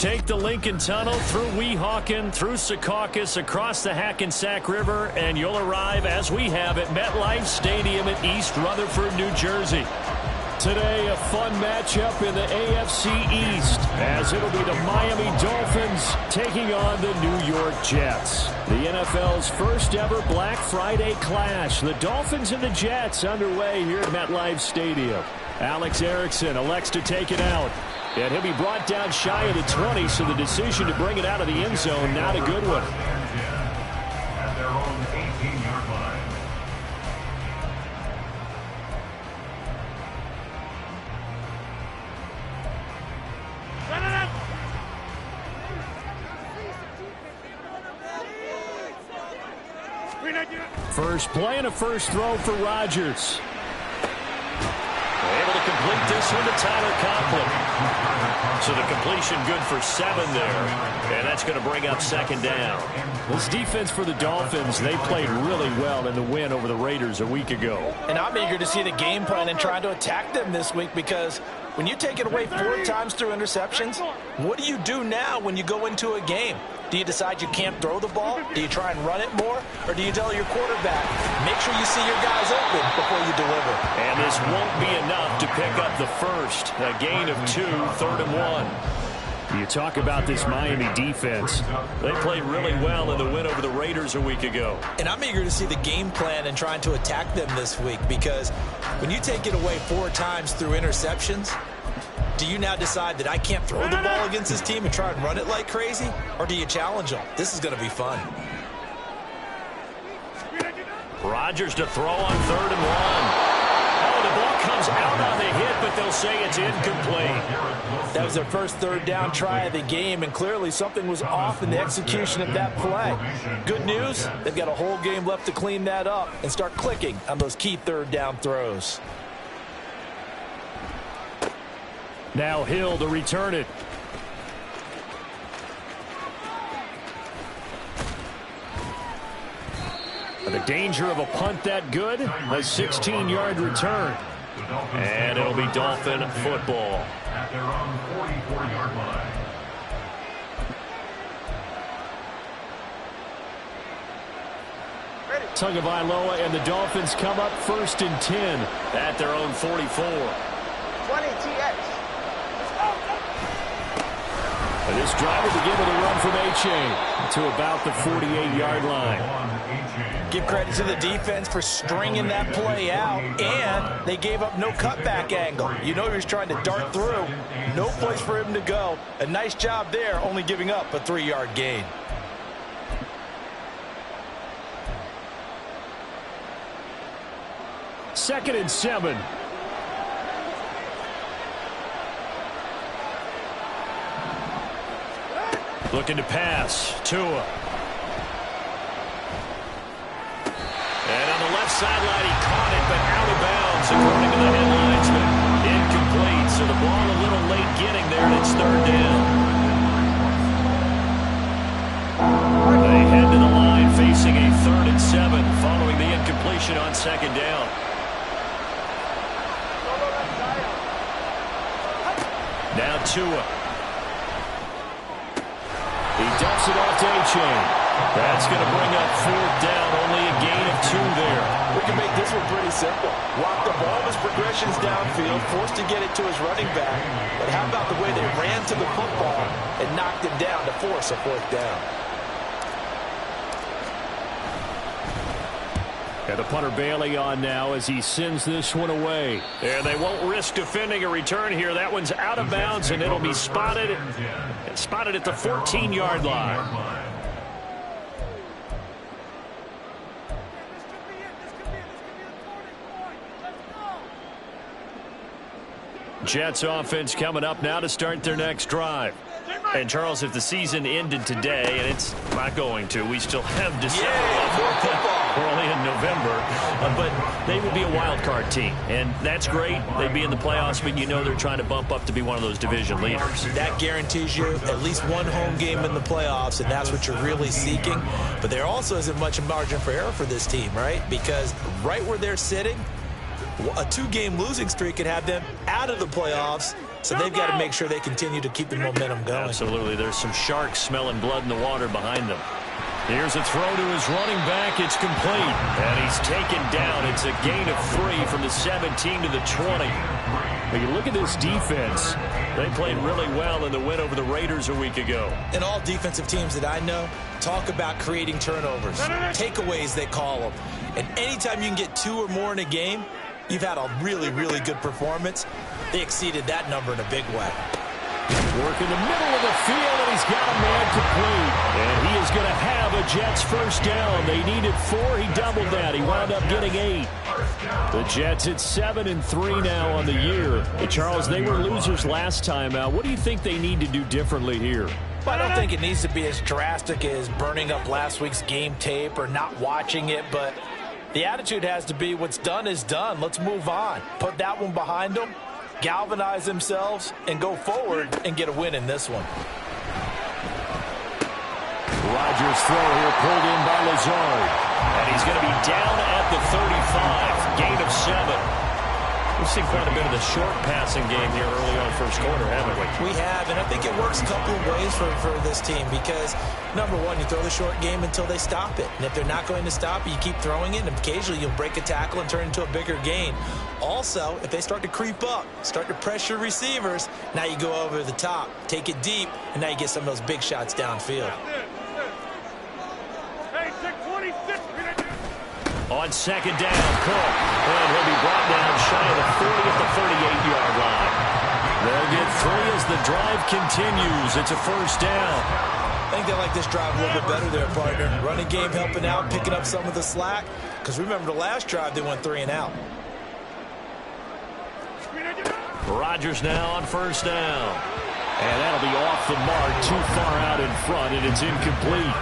take the Lincoln Tunnel through Weehawken, through Secaucus, across the Hackensack River, and you'll arrive, as we have, at MetLife Stadium in East Rutherford, New Jersey. Today, a fun matchup in the AFC East, as it'll be the Miami Dolphins taking on the New York Jets. The NFL's first ever Black Friday clash. The Dolphins and the Jets underway here at MetLife Stadium. Alex Erickson elects to take it out. And he'll be brought down shy of the 20, so the decision to bring it out of the end zone, not a good one. At their own 18-yard line. First play and a first throw for Rodgers. Able to complete this one to Tyler Conklin. So the completion good for 7 there. And that's going to bring up second down. This defense for the Dolphins, they played really well in the win over the Raiders a week ago. And I'm eager to see the game plan and try to attack them this week, because when you take it away 4 times through interceptions, what do you do now when you go into a game? Do you decide you can't throw the ball? Do you try and run it more? Or do you tell your quarterback, make sure you see your guys open before you deliver? And this won't be enough to pick up the first. A gain of 2, 3rd and 1. You talk about this Miami defense. They played really well in the win over the Raiders a week ago. And I'm eager to see the game plan and trying to attack them this week, because when you take it away 4 times through interceptions, do you now decide that I can't throw the ball against this team and try and run it like crazy? Or do you challenge them? This is going to be fun. Rodgers to throw on 3rd and 1. Oh, the ball comes out on the hit, but they'll say it's incomplete. That was their first 3rd down try of the game, and clearly something was off in the execution of that play. Good news, they've got a whole game left to clean that up and start clicking on those key 3rd down throws. Now Hill to return it. The danger of a punt that good, a 16-yard return. And it'll be Dolphin football. At their own 44-yard line. Tagovailoa and the Dolphins come up 1st and 10 at their own 44. 20 TX. And this drive will begin with a run from A-Chain to about the 48-yard line. Give credit to the defense for stringing that play out, and they gave up no cutback angle. You know he was trying to dart through. No place for him to go. A nice job there, only giving up a 3-yard gain. Second and 7. Looking to pass. Tua. And on the left sideline, he caught it, but out of bounds, according to the headlinesman. Incomplete, so the ball a little late getting there, and it's 3rd down. They head to the line, facing a 3rd and 7, following the incompletion on 2nd down. Now Tua. He dumps it off to A-Chain. That's going to bring up 4th down, only a gain of 2 there. We can make this one pretty simple. Walk the ball as progressions downfield, forced to get it to his running back. But how about the way they ran to the football and knocked him down to force a 4th down? And the punter Bailey on now as he sends this one away. And they won't risk defending a return here. That one's out of bounds, and it'll be spotted at the 14-yard line. Jets offense coming up now to start their next drive. And, Charles, if the season ended today, and it's not going to, we still have December left. We're only in November. But they would be a wild card team, and that's great. They'd be in the playoffs, but you know they're trying to bump up to be one of those division leaders. That guarantees you at least one home game in the playoffs, and that's what you're really seeking. But there also isn't much margin for error for this team, right? Because right where they're sitting, a 2-game losing streak could have them out of the playoffs So they've got to make sure they continue to keep the momentum going. Absolutely. There's some sharks smelling blood in the water behind them. Here's a throw to his running back. It's complete. And he's taken down. It's a gain of 3 from the 17 to the 20. When you look at this defense, they played really well in the win over the Raiders a week ago. And all defensive teams that I know talk about creating turnovers, takeaways they call them. And anytime you can get 2 or more in a game, you've had a really, really good performance. They exceeded that number in a big way. Work in the middle of the field, and he's got a man complete. And he is going to have a Jets first down. They needed 4. He doubled that. He wound up getting 8. The Jets at 7-3 now on the year. Hey, Charles, they were losers last time out. What do you think they need to do differently here? I don't think it needs to be as drastic as burning up last week's game tape or not watching it, but the attitude has to be what's done is done. Let's move on. Put that one behind them, galvanize themselves, and go forward and get a win in this one. Rodgers' throw here pulled in by Lazard. And he's going to be down at the 35. Gain of 7. We've seen quite a bit of the short passing game here early on first quarter, haven't we? We have, and I think it works a couple of ways for this team because, number one, you throw the short game until they stop it. And if they're not going to stop it, you keep throwing it, and occasionally you'll break a tackle and turn it into a bigger gain. Also, if they start to creep up, start to pressure receivers, now you go over the top, take it deep, and now you get some of those big shots downfield. On second down, Cook. And he'll be brought down shy of the 40 at the 38-yard line. They'll get 3 as the drive continues. It's a first down. I think they like this drive a little bit better there, partner. Running game helping out, picking up some of the slack. Because remember the last drive, they went 3 and out. Rodgers now on first down. And that'll be off the mark, too far out in front, and it's incomplete.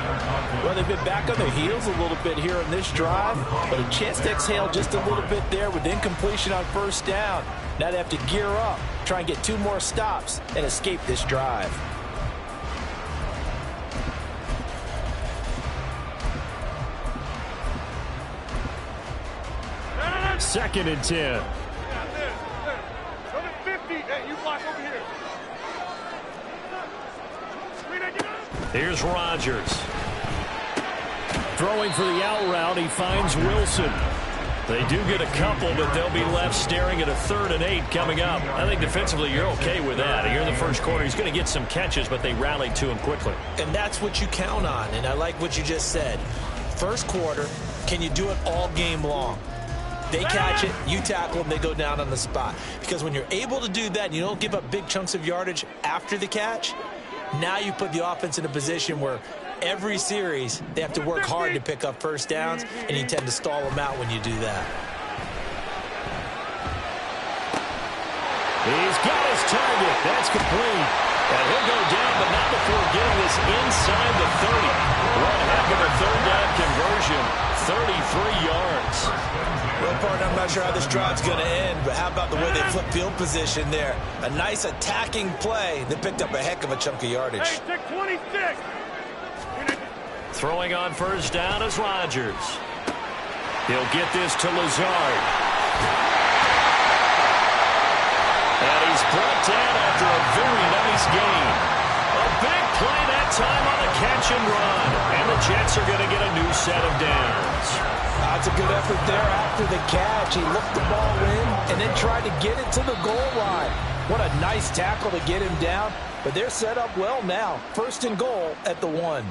Well, they've been back on their heels a little bit here on this drive, but a chance to exhale just a little bit there with incompletion on first down. Now they have to gear up, try and get 2 more stops, and escape this drive. Second and 10. Here's Rodgers. Throwing for the out route, he finds Wilson. They do get a couple, but they'll be left staring at a 3rd and 8 coming up. I think defensively you're okay with that. Here in the first quarter, he's going to get some catches, but they rallied to him quickly. And that's what you count on, and I like what you just said. First quarter, can you do it all game long? They catch it, you tackle them, they go down on the spot. Because when you're able to do that and you don't give up big chunks of yardage after the catch, now you put the offense in a position where every series they have to work hard to pick up first downs, and you tend to stall them out when you do that. He's got his target. That's complete. And he'll go down, but not before getting this inside the 30. One heck of a 3rd down conversion. 33 yards. Well, partner, I'm not sure how this drive's going to end, but how about the way they flip field position there? A nice attacking play. They picked up a heck of a chunk of yardage. Hey, 26. Throwing on first down is Rodgers. He'll get this to Lazard. And he's brought down after a very nice gain. A big play that time on the catch and run. And the Jets are going to get a new set of downs. That's a good effort there after the catch. He looked the ball in and then tried to get it to the goal line. What a nice tackle to get him down. But they're set up well now. 1st and goal at the 1.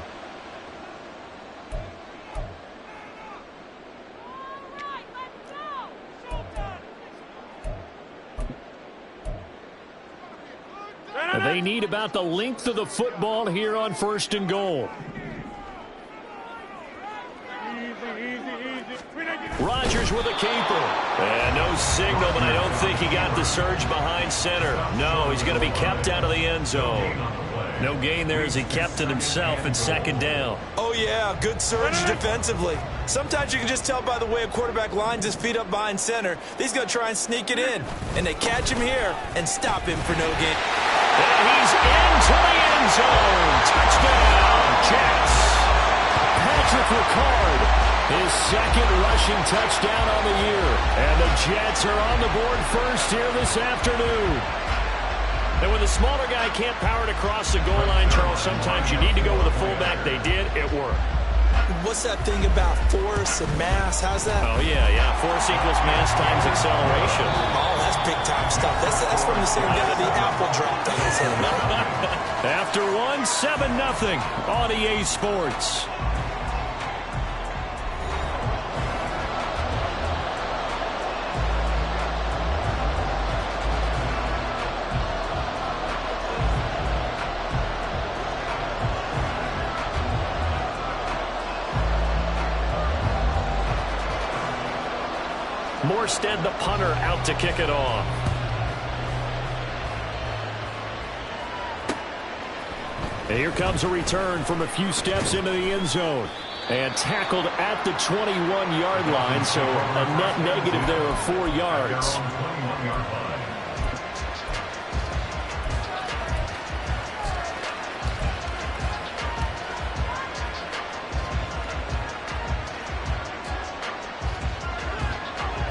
They need about the length of the football here on 1st and goal. Rodgers with a keeper. And no signal, but I don't think he got the surge behind center. No, he's going to be kept out of the end zone. No gain there as he kept it himself in 2nd down. Oh, yeah, good surge defensively. Sometimes you can just tell by the way a quarterback lines his feet up behind center. He's going to try and sneak it in. And they catch him here and stop him for no gain. And he's into the end zone. Touchdown, Jets. Patrick Ricard, his 2nd rushing touchdown on the year. And the Jets are on the board first here this afternoon. And when the smaller guy can't power it across the goal line, Charles, sometimes you need to go with a fullback. They did. It worked. What's that thing about force and mass? How's that? Oh, yeah. Force equals mass times acceleration. Oh, that's big-time stuff. That's from the same guy the apple dropped on his head. After one, 7-0 on EA Sports. Morstead, the punter, out to kick it off. And here comes a return from a few steps into the end zone. And tackled at the 21-yard line, so a net negative there of 4 yards.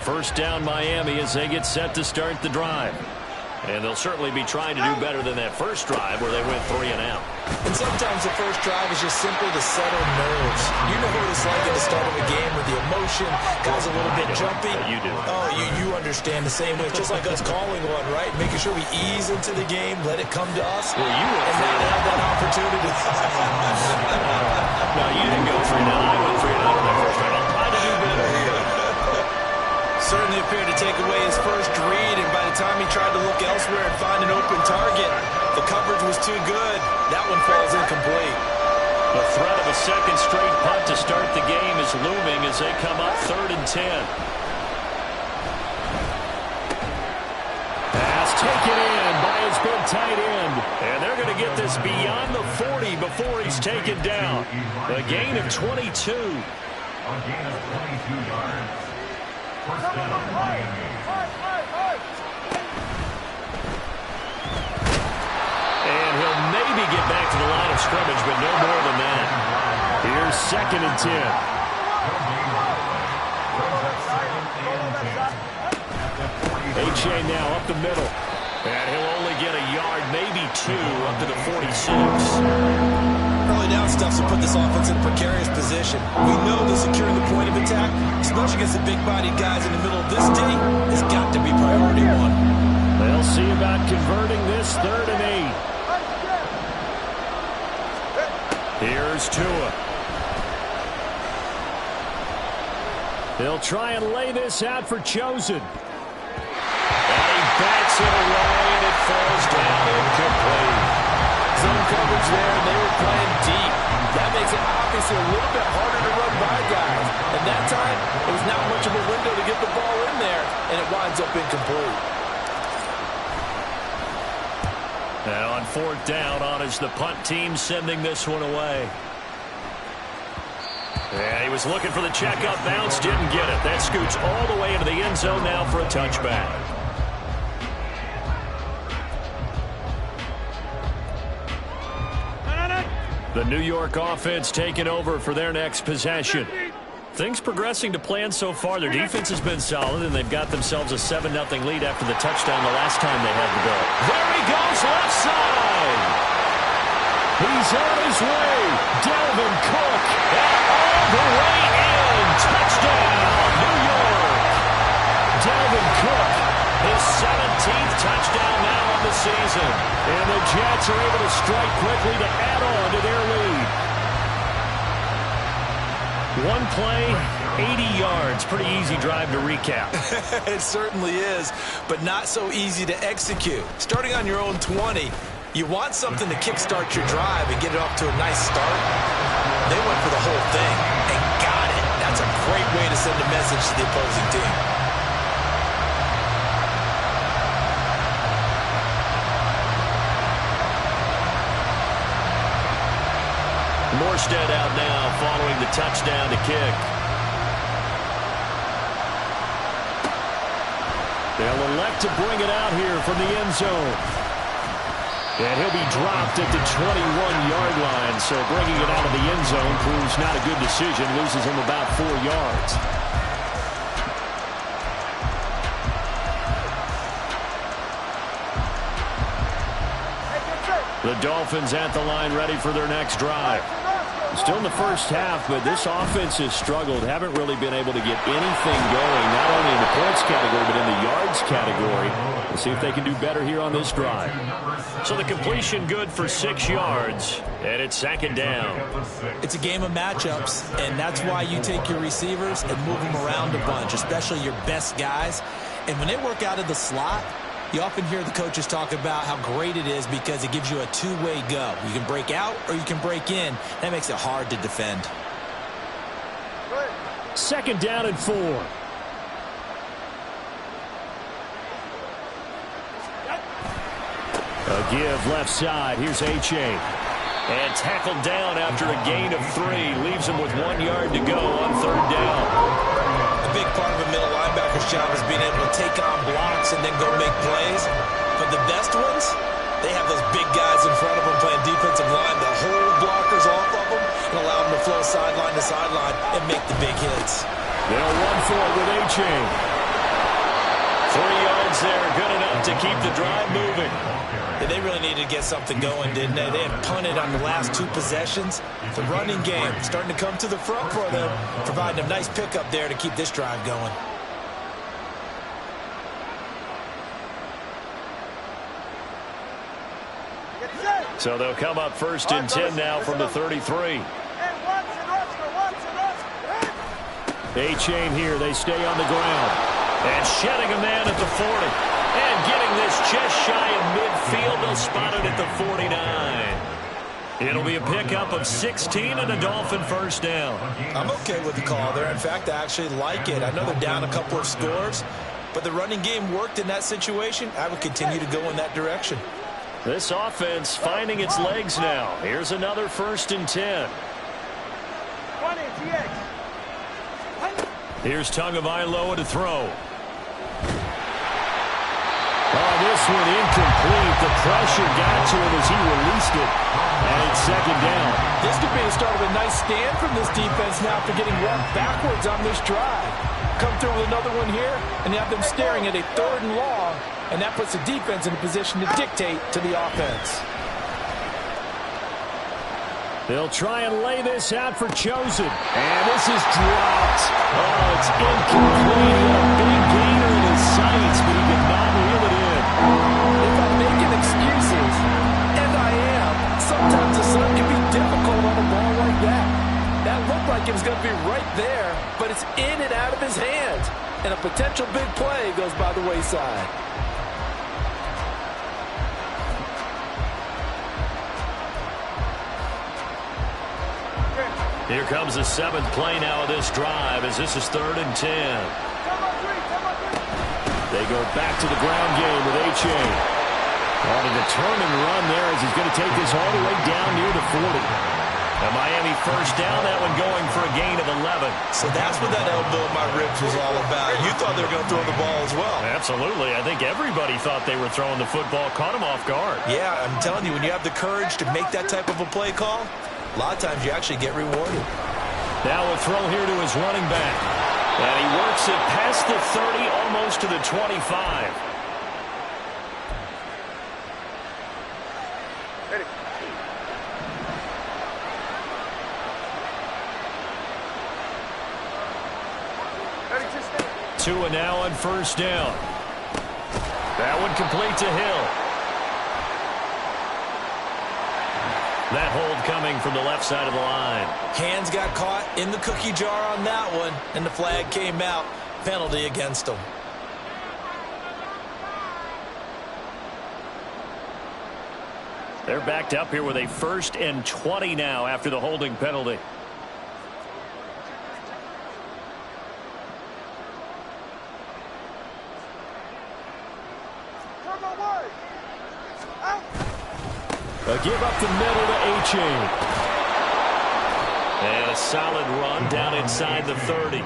First down Miami as they get set to start the drive. And they'll certainly be trying to do better than that first drive where they went 3 and out. And sometimes the first drive is just simply to settle nerves. You know what it's like at the start of a game with the emotion. Guys a little bit jumpy. You do. Oh, you understand the same way. It's just like us calling one, right? Making sure we ease into the game, let it come to us. Well, you went and not have that opportunity. No, you didn't go 3 and out. I went 3 and out on that first drive. I'll try to do better. Certainly appeared to take away his first read, and by the time he tried to look elsewhere and find an open target, the coverage was too good. That one falls incomplete. The threat of a second straight punt to start the game is looming as they come up 3rd and 10. Pass taken in by his big tight end. And they're going to get this beyond the 40 before he's taken down. A gain of 22. A gain of 22 yards. First down, Miami. And he'll maybe get back to the line of scrimmage, but no more than that. Here's 2nd and 10. H.A. now up the middle. And he'll only get a yard, maybe 2, up to the 46. Early down stuffs will put this offense in a precarious position. We know that securing the point of attack, especially against the big-bodied guys in the middle of this D, has got to be priority 1. They'll see about converting this 3rd and 8. Here's Tua. They'll try and lay this out for Chosen. And he bats it away, and it falls down incomplete. Zone coverage there, and they were playing deep. That makes it obviously a little bit harder to run by guys. And that time, it was not much of a window to get the ball in there, and it winds up incomplete. Now on 4th down, on is the punt team sending this one away. And he was looking for the checkup bounce, didn't get it. That scoots all the way into the end zone now for a touchback. The New York offense taking over for their next possession. Things progressing to plan so far. Their defense has been solid, and they've got themselves a 7-0 lead after the touchdown the last time they had the ball. There he goes, left side. He's on his way. Dalvin Cook, and all the way in. Touchdown, New York. Dalvin Cook, his 17th touchdown now on the season. And the Jets are able to strike quickly to add on to their lead. One play, 80 yards. Pretty easy drive to recap. It certainly is, but not so easy to execute. Starting on your own 20, you want something to kickstart your drive and get it off to a nice start. They went for the whole thing and got it. That's a great way to send a message to the opposing team. Morstead out now following the touchdown to kick. They'll elect to bring it out here from the end zone. And he'll be dropped at the 21-yard line. So bringing it out of the end zone proves not a good decision. Loses him about 4 yards. The Dolphins at the line ready for their next drive. Still in the first half, but this offense has struggled. Haven't really been able to get anything going, not only in the points category, but in the yards category. We'll see if they can do better here on this drive. So the completion good for 6 yards, and it's 2nd down. It's a game of matchups, and that's why you take your receivers and move them around a bunch, especially your best guys. And when they work out of the slot, you often hear the coaches talk about how great it is because it gives you a two-way go. You can break out or you can break in. That makes it hard to defend. 2nd down and 4. A give left side. Here's H.A. And tackled down after a gain of 3. Leaves him with 1 yard to go on 3rd down. A big part of a middle linebacker's job is being able to take on blocks and then go make plays. But the best ones, they have those big guys in front of them playing defensive line that hold blockers off of them and allow them to flow sideline to sideline and make the big hits. They'll run for it with H.A. 3 yards there, good enough to keep the drive moving. Yeah, they really needed to get something going, didn't they? They had punted on the last 2 possessions. The running game starting to come to the front for them, providing a nice pickup there to keep this drive going. So they'll come up 1st and 10 now from the 33. A-chain here. They stay on the ground. And shedding a man at the 40. And getting this just shy of midfield. They'll spot it at the 49. It'll be a pickup of 16 and a Dolphin 1st down. I'm okay with the call there. In fact, I actually like it. I know they're down a couple of scores, but the running game worked in that situation. I would continue to go in that direction. This offense finding its legs now. Here's another 1st and 10. Here's Tagovailoa to throw. Oh, this one incomplete. The pressure got to him as he released it. And it's 2nd down. This could be the start of a nice stand from this defense now for getting walked backwards on this drive. Come through with another one here, and you have them staring at a 3rd and long, and that puts the defense in a position to dictate to the offense. They'll try and lay this out for Chosen. And this is dropped. Oh, it's incomplete. A big gainer in his sights, but he did not reel it in. If I'm making excuses, and I am, sometimes the sun can be difficult on a ball like that. That looked like it was going to be right there, but it's in and out of his hands. And a potential big play goes by the wayside. Here comes the 7th play now of this drive as this is 3rd and 10. They go back to the ground game with H.A. On a determined run there as he's going to take this all the way down near the 40. And Miami 1st down, that one going for a gain of 11. So that's what that elbow in my ribs was all about. You thought they were going to throw the ball as well. Absolutely. I think everybody thought they were throwing the football, caught him off guard. Yeah, I'm telling you, when you have the courage to make that type of a play call, a lot of times you actually get rewarded. Now a throw here to his running back. And he works it past the 30, almost to the 25. Ready. 2 and now on 1st down. That one complete to Hill. That hold coming from the left side of the line. Hands got caught in the cookie jar on that one, and the flag came out. Penalty against them. They're backed up here with a 1st and 20 now after the holding penalty. A give up the middle to H.A. And a solid run down inside the 30.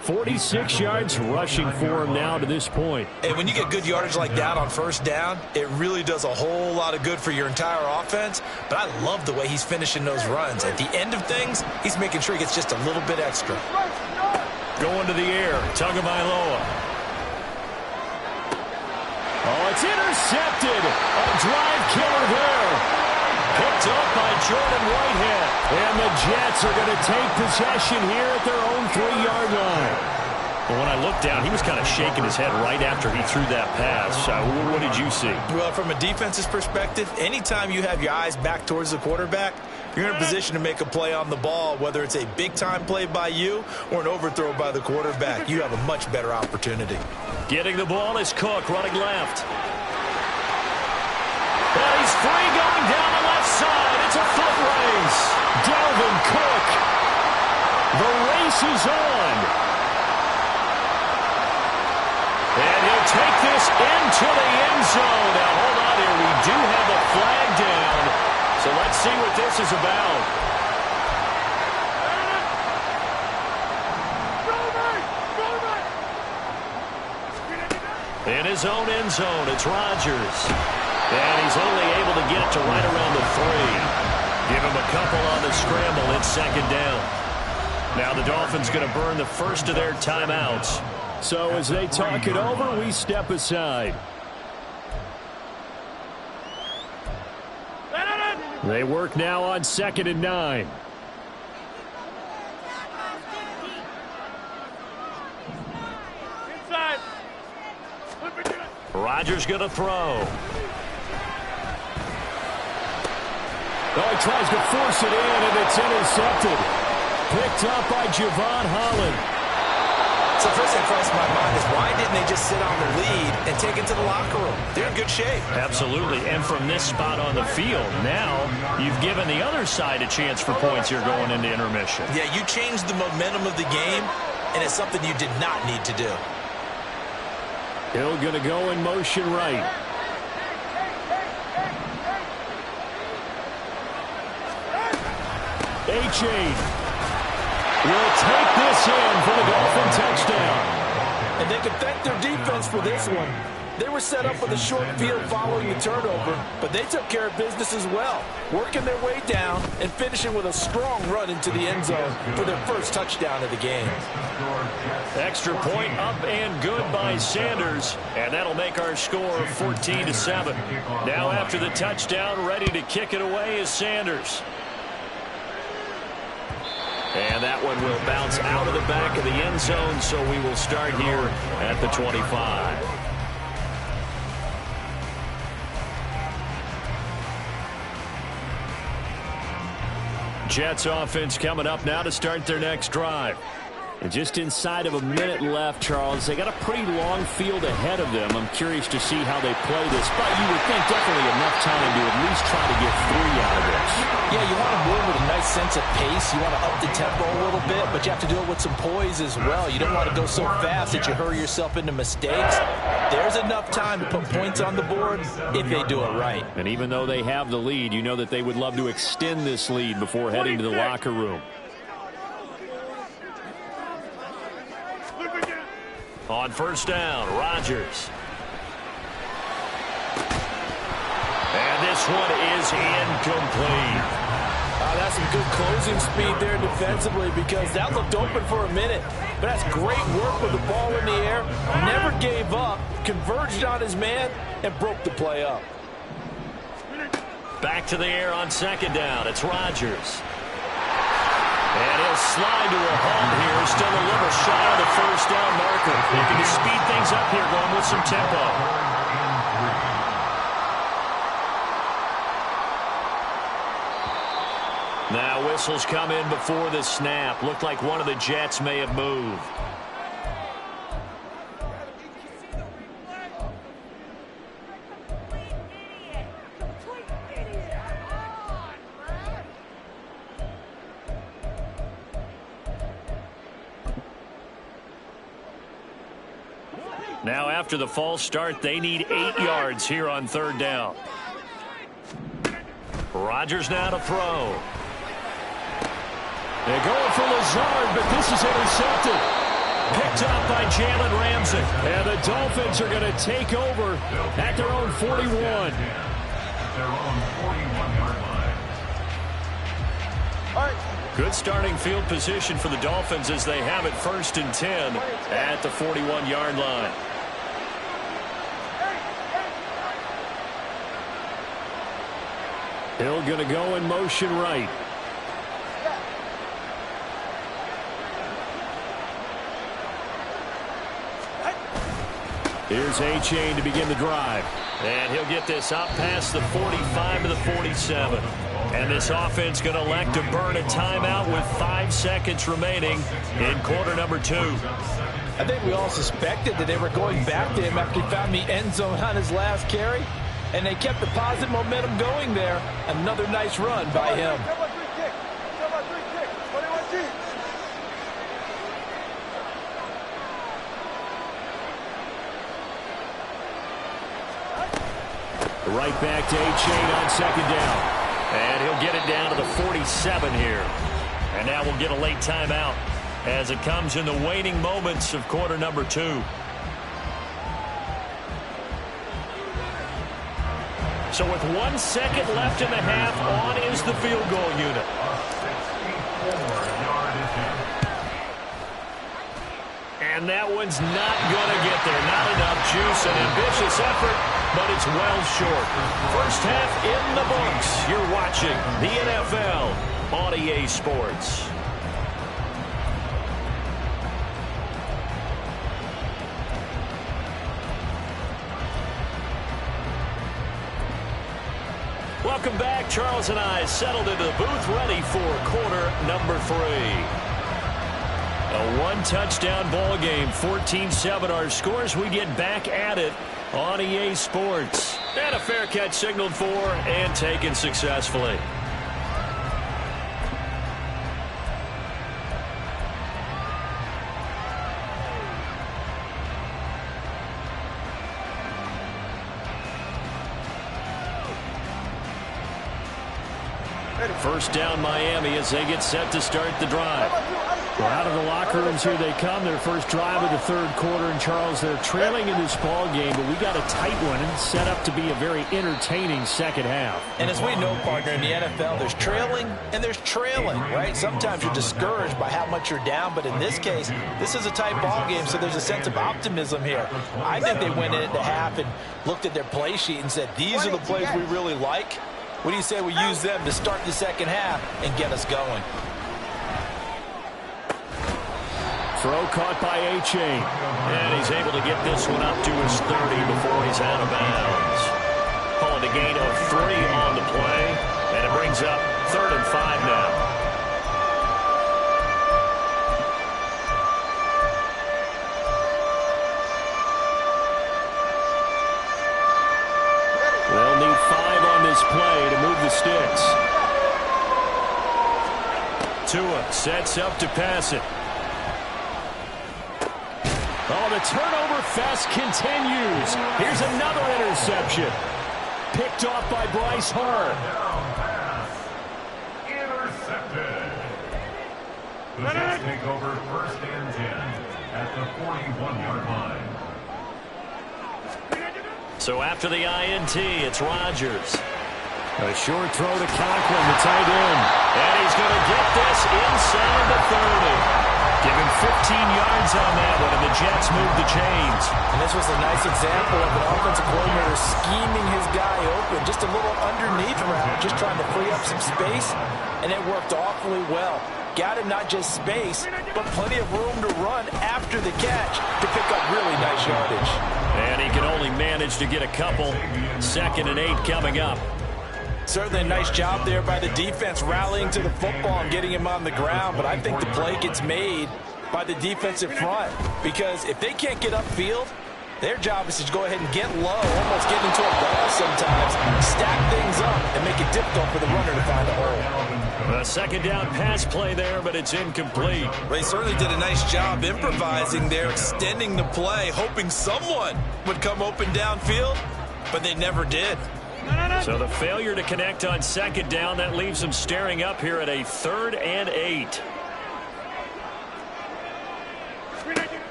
46 yards rushing for him now to this point. And when you get good yardage like that on 1st down, it really does a whole lot of good for your entire offense. But I love the way he's finishing those runs. At the end of things, he's making sure he gets just a little bit extra. Going to the air, Tagovailoa. Oh, it's intercepted. A drive killer there. Picked up by Jordan Whitehead. And the Jets are going to take possession here at their own 3-yard line. Well, when I looked down, he was kind of shaking his head right after he threw that pass. What did you see? Well, from a defense's perspective, anytime you have your eyes back towards the quarterback, you're in a position to make a play on the ball, whether it's a big-time play by you or an overthrow by the quarterback. You have a much better opportunity. Getting the ball is Cook running left. And he's free going down the left side. It's a foot race. Dalvin Cook. The race is on. And he'll take this into the end zone. Now, hold on here. We do have a flag down. So let's see what this is about. In his own end zone, it's Rodgers. And he's only able to get it to right around the 3. Give him a couple on the scramble. It's second down. Now the Dolphins going to burn the first of their timeouts. So as they talk it over, we step aside. They work now on 2nd and 9. Rodgers going to throw. Oh, he tries to force it in, and it's intercepted. Picked up by Javon Holland. So first thing crossed my mind is why didn't they just sit on the lead and take it to the locker room? They're in good shape. Absolutely. And from this spot on the field, now you've given the other side a chance for points here going into intermission. Yeah, you changed the momentum of the game, and it's something you did not need to do. Hill going to go in motion right. H8 will take this in for the Dolphin touchdown. And they can thank their defense for this one. They were set up with a short field following the turnover, but they took care of business as well, working their way down and finishing with a strong run into the end zone for their first touchdown of the game. Extra point up and good by Sanders, and that'll make our score 14-7. Now after the touchdown, ready to kick it away is Sanders. And that one will bounce out of the back of the end zone, so we will start here at the 25. Jets offense coming up now to start their next drive. And just inside of a minute left, Charles. They got a pretty long field ahead of them. I'm curious to see how they play this. But you would think definitely enough time to at least try to get 3 out of this. Yeah, you want to move with a nice sense of pace. You want to up the tempo a little bit, but you have to do it with some poise as well. You don't want to go so fast that you hurry yourself into mistakes. There's enough time to put points on the board if they do it right. And even though they have the lead, you know that they would love to extend this lead before heading to the locker room. On first down, Rodgers. And this one is incomplete. That's some good closing speed there defensively because that looked open for a minute. But that's great work with the ball in the air. Never gave up, converged on his man, and broke the play up. Back to the air on second down. It's Rodgers. And he'll slide to a halt here. Still a little shy of the first down marker. Looking to speed things up here, going with some tempo. Now whistles come in before the snap. Looked like one of the Jets may have moved. Now after the false start, they need 8 yards here on third down. Rodgers now to throw. They're going for Lazard, but this is intercepted. Picked up by Jalen Ramsey. And the Dolphins are going to take over at their own 41. Their own 41-yard line. All right. Good starting field position for the Dolphins as they have it 1st and 10 at the 41-yard line. Hill going to go in motion right. Here's A-Chain to begin the drive. And he'll get this up past the 45 to the 47. And this offense going to elect to burn a timeout with 5 seconds remaining in quarter number 2. I think we all suspected that they were going back to him after he found the end zone on his last carry. And they kept the positive momentum going there. Another nice run by him. Right back to A-Chain on second down. And he'll get it down to the 47 here. And now we'll get a late timeout as it comes in the waning moments of quarter number 2. So with 1 second left in the half, on is the field goal unit. And that one's not going to get there. Not enough juice. An ambitious effort, but it's well short. First half in the books. You're watching the NFL on EA Sports. Welcome back. Charles and I settled into the booth, ready for quarter number 3. A one-touchdown ball game, 14-7 our scores. We get back at it on EA Sports. And a fair catch signaled for and taken successfully. First down Miami as they get set to start the drive. Well, out of the locker rooms here they come. Their first drive of the third quarter. And Charles, they're trailing in this ball game, but we got a tight one and set up to be a very entertaining second half. And as we know, partner, in the NFL, there's trailing and there's trailing, right? Sometimes you're discouraged by how much you're down, but in this case, this is a tight ball game, so there's a sense of optimism here. I think they went into half and looked at their play sheet and said, these are the plays we really like. What do you say we use them to start the second half and get us going? Throw caught by A-Chain. And he's able to get this one up to his 30 before he's out of bounds. Calling a gain of 3 on the play. And it brings up 3rd and 5 now. They'll need 5 on this play to move the sticks. Tua sets up to pass it. Oh, the turnover fest continues. Here's another interception. Picked off by Bryce Hart. Intercepted. The Jets take over 1st and 10 at the 41-yard line. So after the INT, it's Rodgers. A short throw to Conklin, the tight end. And he's going to get this inside the 30. Give him 15 yards on that one, and the Jets move the chains. And this was a nice example of an offensive coordinator scheming his guy open. Just a little underneath route, just trying to free up some space, and it worked awfully well. Got him not just space, but plenty of room to run after the catch to pick up really nice yardage. And he can only manage to get a couple. 2nd and 8 coming up. Certainly a nice job there by the defense rallying to the football and getting him on the ground, but I think the play gets made by the defensive front because if they can't get upfield, their job is to go ahead and get low, almost get into a ball sometimes, stack things up, and make it difficult for the runner to find a hole. A 2nd down pass play there, but it's incomplete. They certainly did a nice job improvising there, extending the play, hoping someone would come open downfield, but they never did. So the failure to connect on 2nd down, that leaves them staring up here at a 3rd and 8.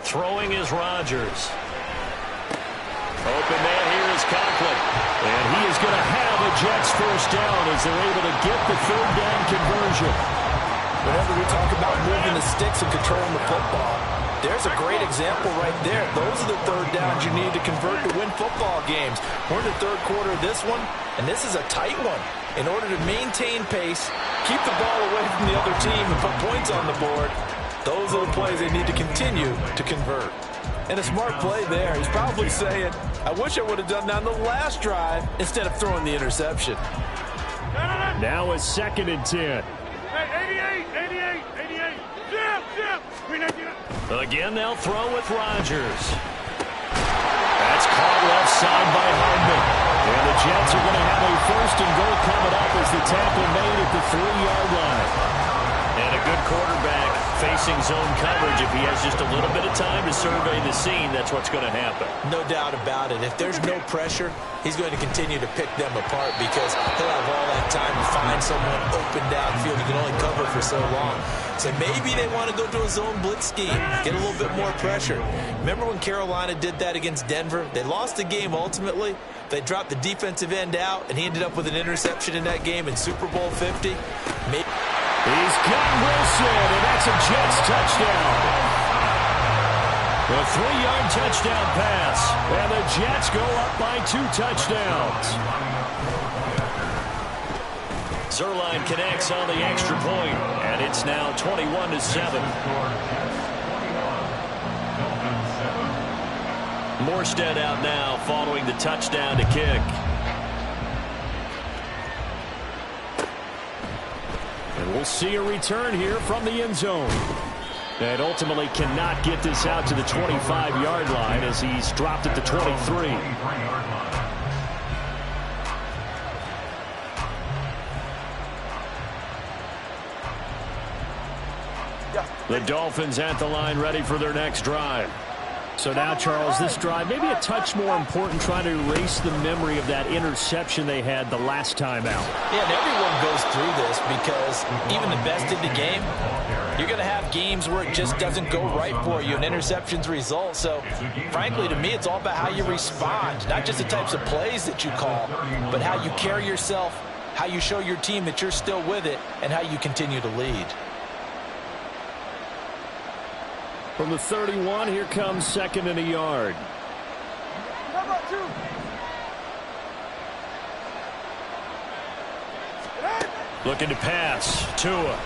Throwing is Rodgers. Open man here is Conklin. And he is going to have a Jets first down as they're able to get the 3rd down conversion. Whenever we talk about moving the sticks and controlling the football, There's a great example right there. Those are the third downs you need to convert to win football games. We're in the third quarter of this one, and this is a tight one. In order to maintain pace, keep the ball away from the other team, and put points on the board, those are the plays they need to continue to convert. And a smart play there. He's probably saying, I wish I would have done that on the last drive instead of throwing the interception. Now a 2nd and 10. Hey, 88. Zip. Again, they'll throw with Rodgers. That's caught left side by Hardman. And the Jets are going to have a 1st and goal coming up as the tackle made at the 3-yard line. And a good quarterback facing zone coverage. If he has just a little bit of time to survey the scene, that's what's going to happen. No doubt about it. If there's no pressure, he's going to continue to pick them apart because he'll have all that time to find someone open downfield. He can only cover for so long. So maybe they want to go to a zone blitz scheme, get a little bit more pressure. Remember when Carolina did that against Denver? They lost the game ultimately. They dropped the defensive end out, and he ended up with an interception in that game in Super Bowl 50. He's got Wilson, and that's a Jets touchdown. A 3-yard touchdown pass, and the Jets go up by 2 touchdowns. Zerline connects on the extra point, and it's now 21-7. Morstead out now following the touchdown to kick. And we'll see a return here from the end zone. And ultimately cannot get this out to the 25-yard line as he's dropped at the 23. The Dolphins at the line ready for their next drive. So now, Charles, this drive maybe a touch more important, trying to erase the memory of that interception they had the last time out. Yeah, and everyone goes through this because even the best in the game, you're going to have games where it just doesn't go right for you, and interceptions result. So, frankly, to me, it's all about how you respond, not just the types of plays that you call, but how you carry yourself, how you show your team that you're still with it, and how you continue to lead. From the 31, here comes 2nd and a yard. Looking to pass. Tua.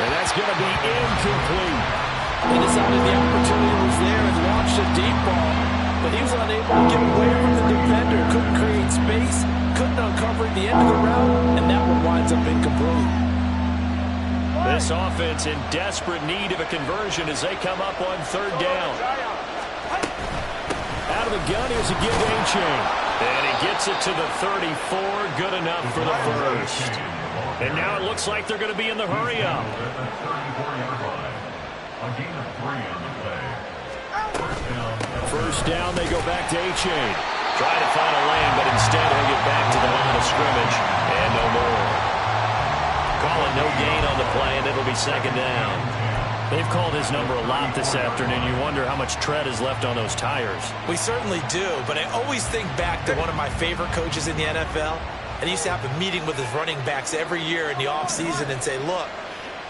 And that's going to be incomplete. He decided the opportunity was there and launched a deep ball, but he was unable to get away from the defender. Couldn't create space, couldn't uncover at the end of the route, and that one winds up incomplete. This offense in desperate need of a conversion as they come up on 3rd down. Out of the gun, here's a give to A-Chain. And he gets it to the 34. Good enough for the first. And now it looks like they're going to be in the hurry-up. First down, they go back to A-Chain. Try to find a lane, but instead he'll get back to the line of scrimmage. And no more. Calling no gain on the play, and it'll be 2nd down. They've called his number a lot this afternoon. You wonder how much tread is left on those tires. We certainly do, but I always think back to one of my favorite coaches in the NFL. And he used to have a meeting with his running backs every year in the offseason and say, look,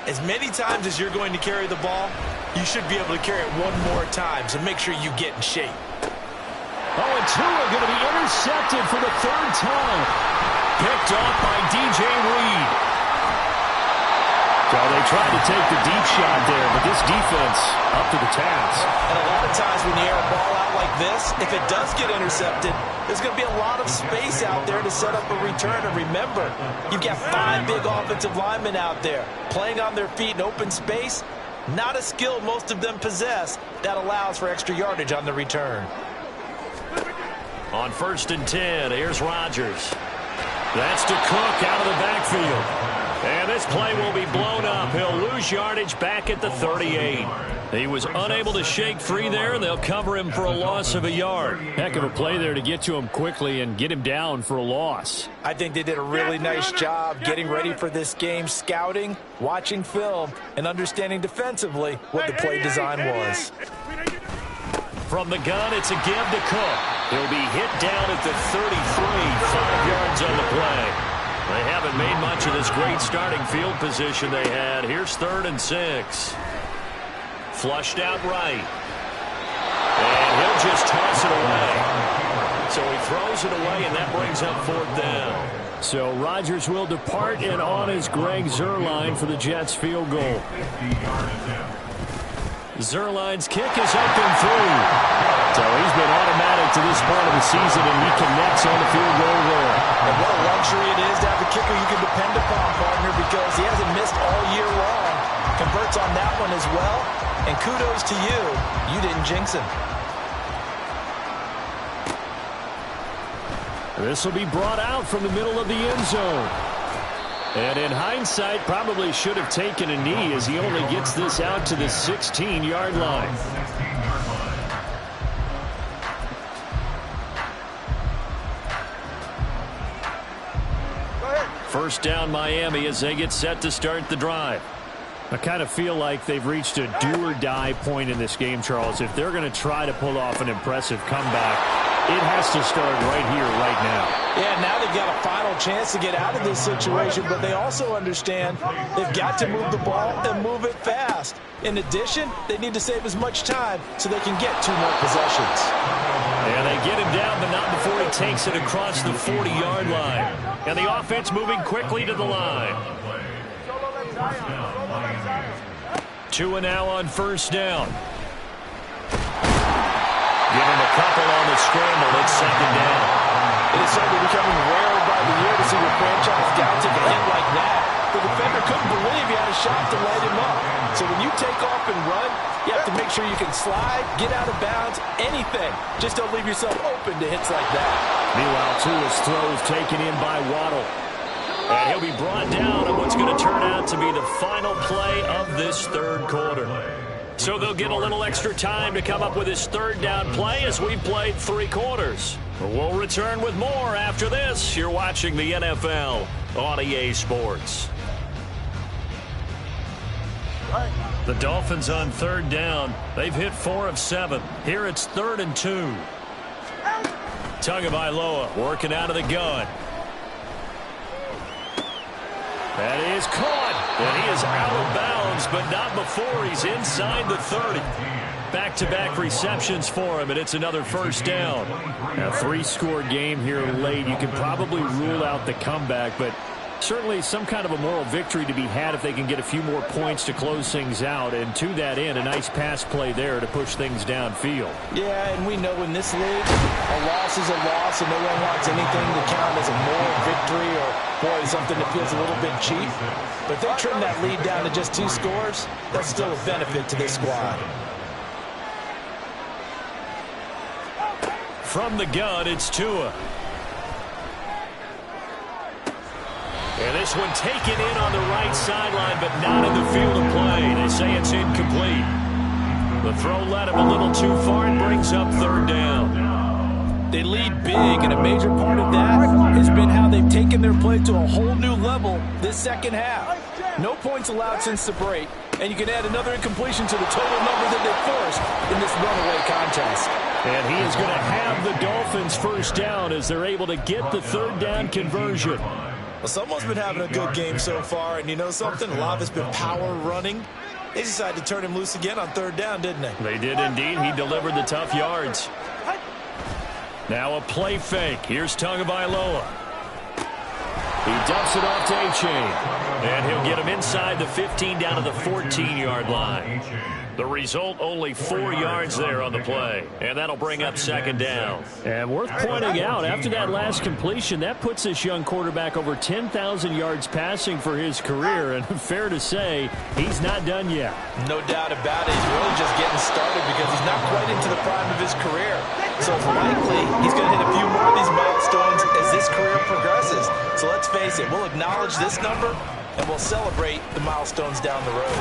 as many times as you're going to carry the ball, you should be able to carry it one more time, so make sure you get in shape. Oh, and Tua going to be intercepted for the 3rd time. Picked off by DJ Reed. So they tried to take the deep shot there, but this defense up to the task. And a lot of times when you air a ball out like this, if it does get intercepted, there's going to be a lot of space out there to set up a return. And remember, you've got 5 big offensive linemen out there playing on their feet in open space. Not a skill most of them possess that allows for extra yardage on the return. On 1st and 10, here's Rodgers. That's to Cook out of the backfield. And this play will be blown up. He'll lose yardage back at the 38. He was unable to shake free there, and they'll cover him for a loss of a yard. Heck of a play there to get to him quickly and get him down for a loss. I think they did a really nice job getting ready for this game, scouting, watching film, and understanding defensively what the play design was. From the gun, it's a give to Cook. He'll be hit down at the 33, 5 yards on the play. They haven't made much of this great starting field position they had. Here's 3rd and 6. Flushed out right. And he'll just toss it away. So he throws it away, and that brings up 4th down. So Rodgers will depart, and on is Greg Zuerlein for the Jets field goal. Zuerlein's kick is up and through. So he's been automatic to this part of the season, and he connects on the field goal there. And what a luxury it is to have a kicker you can depend upon, partner, because he hasn't missed all year long. Converts on that one as well. And kudos to you. You didn't jinx him. This will be brought out from the middle of the end zone. And in hindsight, probably should have taken a knee as he only gets this out to the 16-yard line. First down Miami as they get set to start the drive. I kind of feel like they've reached a do-or-die point in this game, Charles. If they're going to try to pull off an impressive comeback, it has to start right here, right now. Yeah, now they've got a final chance to get out of this situation, but they also understand they've got to move the ball and move it fast. In addition, they need to save as much time so they can get 2 more possessions. And they get him down, but not before he takes it across the 40-yard line. And the offense moving quickly to the line. Tua now on first down. Give him a couple on the scramble. It's 2nd down. It is certainly becoming rarer by the year to see your franchise guy take a hit like that. The defender couldn't believe he had a shot to light him up. So when you take off and run, you have to make sure you can slide, get out of bounds, anything. Just don't leave yourself open to hits like that. Meanwhile, Tua's throw is taken in by Waddle. And he'll be brought down on what's going to turn out to be the final play of this 3rd quarter. So they'll get a little extra time to come up with his 3rd down play as we've played 3 quarters. We'll return with more after this. You're watching the NFL on EA Sports. The Dolphins on 3rd down. They've hit 4 of 7. Here it's 3rd and 2. Tagovailoa working out of the gun. That is caught, and he is out of bounds, but not before he's inside the 30. Back-to-back receptions for him, and it's another first down. A 3-score game here late. You can probably rule out the comeback, but certainly some kind of a moral victory to be had if they can get a few more points to close things out. And to that end, a nice pass play there to push things downfield. Yeah, and we know in this league, a loss is a loss, and no one wants anything to count as a moral victory or, boy, something that feels a little bit cheap. But if they trim that lead down to just 2 scores, that's still a benefit to this squad. From the gun, it's Tua. And this one taken in on the right sideline, but not in the field of play. They say it's incomplete. The throw led him a little too far and brings up 3rd down. They lead big, and a major part of that has been how they've taken their play to a whole new level this second half. No points allowed since the break, and you can add another incompletion to the total number that they forced in this runaway contest. And he is going to have the Dolphins first down as they're able to get the 3rd down conversion. Well, someone's been having a good game so far, and you know something? A lot of it's been power running. They decided to turn him loose again on 3rd down, didn't they? They did indeed. He delivered the tough yards. Now a play fake. Here's Tagovailoa. He dumps it off to A-Chain. And he'll get him inside the 15 down to the 14-yard line. The result, only 4 yards there on the play. And that'll bring up 2nd down. And worth pointing out, after that last completion, that puts this young quarterback over 10,000 yards passing for his career. And fair to say, he's not done yet. No doubt about it. He's really just getting started because he's not quite into the prime of his career. So it's likely he's going to hit a few more of these milestones as this career progresses. So let's face it, we'll acknowledge this number and we'll celebrate the milestones down the road.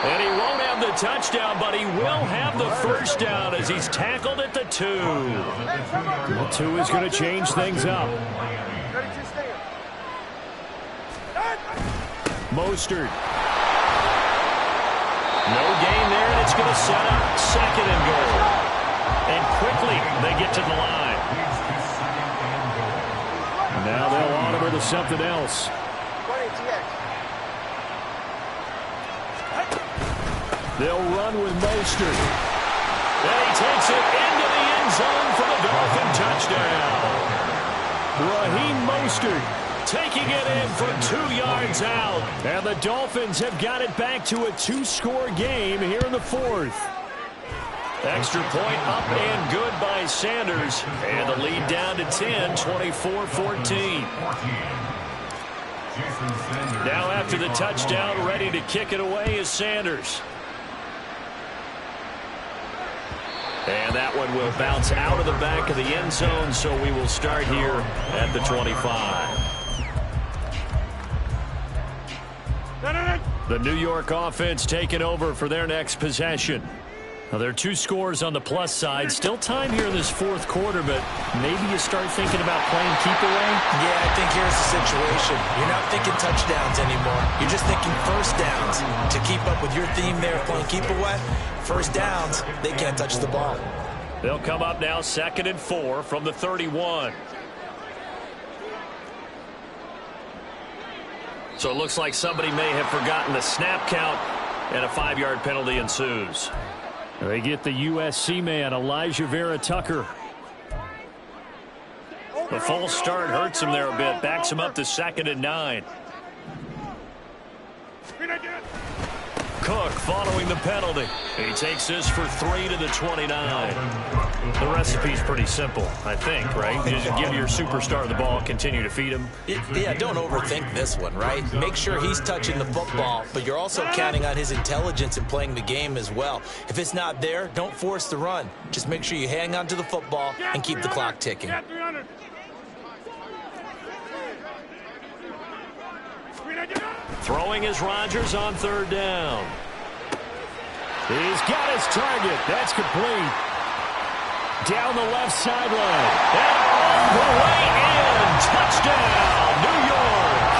And he won't have the touchdown, but he will have the first down as he's tackled at the 2. The 2 is going to change things up. Mostert. No gain there, and it's going to set up 2nd and goal. And quickly, they get to the line. Now they'll audible to something else. They'll run with Mostert. And he takes it into the end zone for the Dolphin touchdown. Raheem Mostert taking it in from 2 yards out. And the Dolphins have got it back to a 2-score game here in the fourth. Extra point up and good by Sanders. And the lead down to 10, 24-14. Now after the touchdown, ready to kick it away is Sanders. And that one will bounce out of the back of the end zone, so we will start here at the 25. The New York offense taking over for their next possession. Now, there are 2 scores on the plus side. Still time here in this fourth quarter, but maybe you start thinking about playing keep away? Yeah, I think here's the situation. You're not thinking touchdowns anymore. You're just thinking first downs. To keep up with your theme there of playing keep away, first downs, they can't touch the ball. They'll come up now 2nd and 4 from the 31. So it looks like somebody may have forgotten the snap count, and a 5-yard penalty ensues. They get the USC man, Elijah Vera Tucker. The false start hurts him there a bit, backs him up to 2nd and 9. Cook following the penalty. He takes this for 3 to the 29. The recipe's pretty simple, I think, right? You just give your superstar the ball, continue to feed him. Yeah, don't overthink this one, right? Make sure he's touching the football, but you're also counting on his intelligence in playing the game as well. If it's not there, don't force the run. Just make sure you hang on to the football and keep the clock ticking. Throwing is Rodgers on 3rd down. He's got his target. That's complete. Down the left sideline. And all the way in. Touchdown, New York.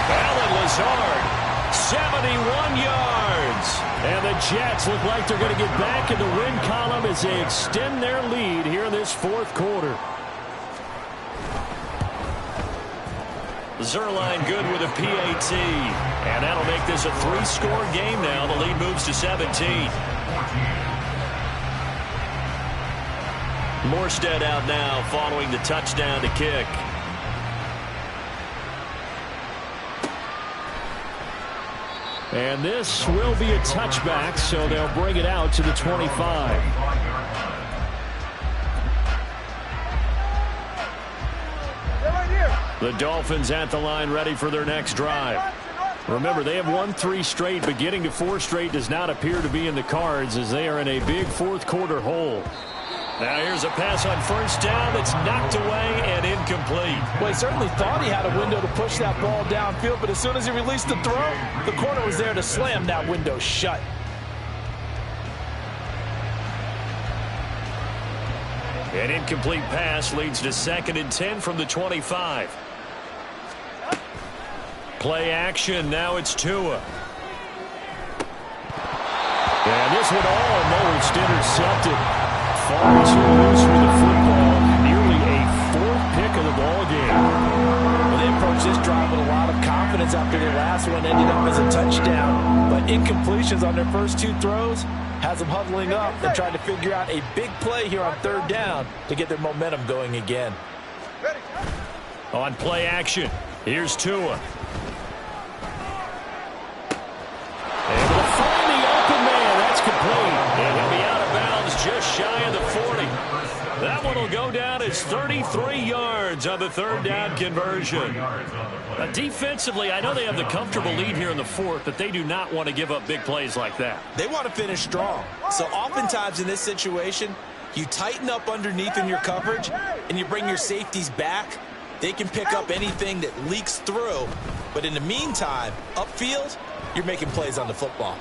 Allen Lazard, 71 yards. And the Jets look like they're going to get back in the win column as they extend their lead here in this fourth quarter. Zerline good with a PAT. And that'll make this a 3-score game now. The lead moves to 17. Morstead out now following the touchdown to kick. And this will be a touchback, so they'll bring it out to the 25. The Dolphins at the line ready for their next drive. Remember, they have won 3 straight, but getting to 4 straight does not appear to be in the cards as they are in a big fourth quarter hole. Now here's a pass on 1st down that's knocked away and incomplete. Well, he certainly thought he had a window to push that ball downfield, but as soon as he released the throw, the corner was there to slam that window shut. An incomplete pass leads to 2nd and 10 from the 25. Play action. Now it's Tua. And this one almost intercepted. Far too loose with the football. Nearly a 4th pick of the ball game. Well, they approached this drive with a lot of confidence after their last one ended up as a touchdown. But incompletions on their first 2 throws has them huddling up and trying to figure out a big play here on 3rd down to get their momentum going again. On play action, here's Tua. Able to find the open man. That's complete. And he'll be out of bounds just shy of the 40. That one will go down as 33 yards on the 3rd down conversion. Defensively, I know they have the comfortable lead here in the 4th, but they do not want to give up big plays like that. They want to finish strong. So oftentimes in this situation, you tighten up underneath in your coverage and you bring your safeties back. They can pick up anything that leaks through. But in the meantime, upfield, you're making plays on the football.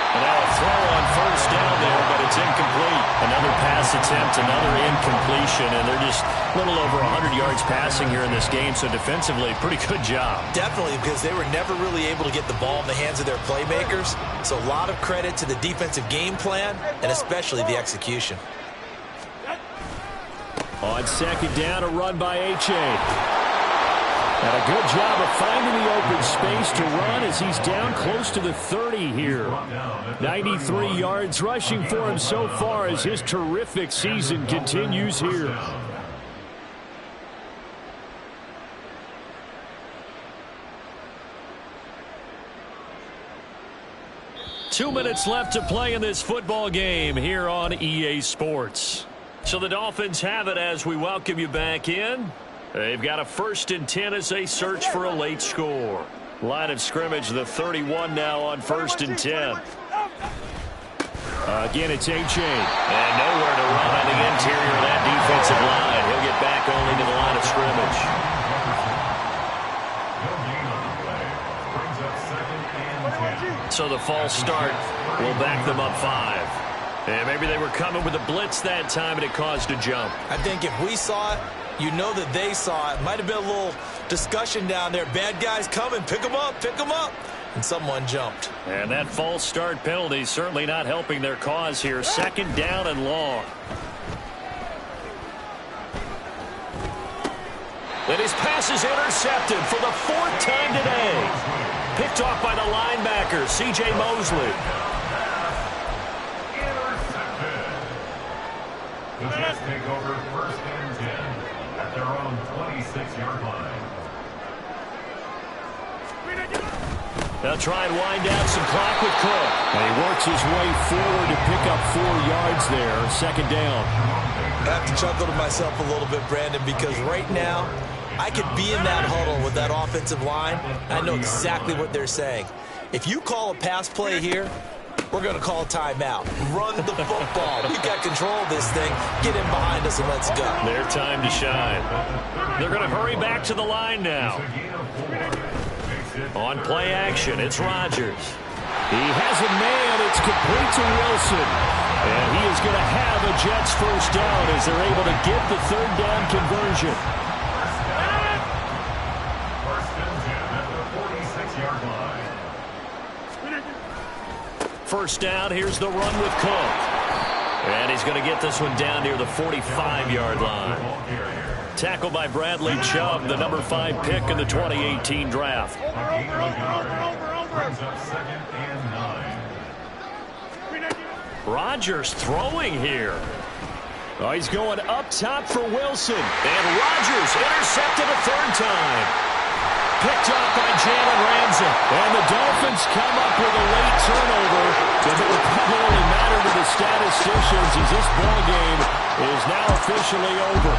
And now a throw on 1st down there, but it's incomplete. Another pass attempt, another incompletion, and they're just a little over 100 yards passing here in this game, so defensively, pretty good job. Definitely, because they were never really able to get the ball in the hands of their playmakers. So a lot of credit to the defensive game plan, and especially the execution. On 2nd down, a run by H.A. And a good job of finding the open space to run as he's down close to the 30 here. 93 yards rushing for him so far as his terrific season continues here. Two minutes left to play in this football game here on EA Sports. So the Dolphins have it as we welcome you back in. They've got a 1st and 10 as they search for a late score. Line of scrimmage, the 31 now on 1st and 10. Again, it's A-Chain. And nowhere to run on the interior of that defensive line. He'll get back only to the line of scrimmage. So the false start will back them up 5. And maybe they were coming with a blitz that time and it caused a jump. I think if we saw it, you know that they saw it. Might have been a little discussion down there. Bad guys coming, pick them up, pick them up. And someone jumped. And that false start penalty certainly not helping their cause here. 2nd down and long. And his pass is intercepted for the 4th time today. Picked off by the linebacker, C.J. Mosley. Intercepted. The Jets take over 1st and 10 at their own 26-yard line. They'll try and wind down some clock with Cook. And he works his way forward to pick up 4 yards there. 2nd down. I have to chuckle to myself a little bit, Brandon, because right now, I could be in that huddle with that offensive line. I know exactly what they're saying. If you call a pass play here, we're going to call a timeout. Run the football. We've got control of this thing. Get in behind us and let's go. Their time to shine. They're going to hurry back to the line now. On play action, it's Rodgers. He has a man. It's complete to Wilson. And he is going to have a Jets 1st down as they're able to get the 3rd down conversion. 1st down, here's the run with Cook. And he's going to get this one down near the 45-yard line. Tackled by Bradley Chubb, the number 5 pick in the 2018 draft. Rodgers throwing here. Oh, he's going up top for Wilson. And Rodgers intercepted a 3rd time. Picked off by Jalen Ramsey. And the Dolphins come up with a late turnover. But it will probably matter to the statisticians as this ball game is now officially over.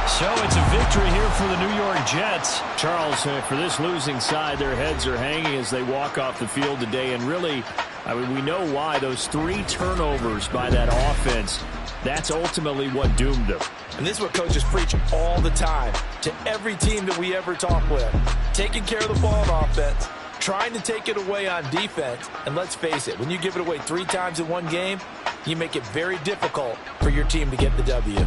So it's a victory here for the New York Jets. Charles, for this losing side, their heads are hanging as they walk off the field today. And really, I mean, we know why. Those 3 turnovers by that offense, that's ultimately what doomed them. And this is what coaches preach all the time to every team that we ever talk with. Taking care of the ball on offense, trying to take it away on defense. And let's face it, when you give it away 3 times in one game, you make it very difficult for your team to get the W.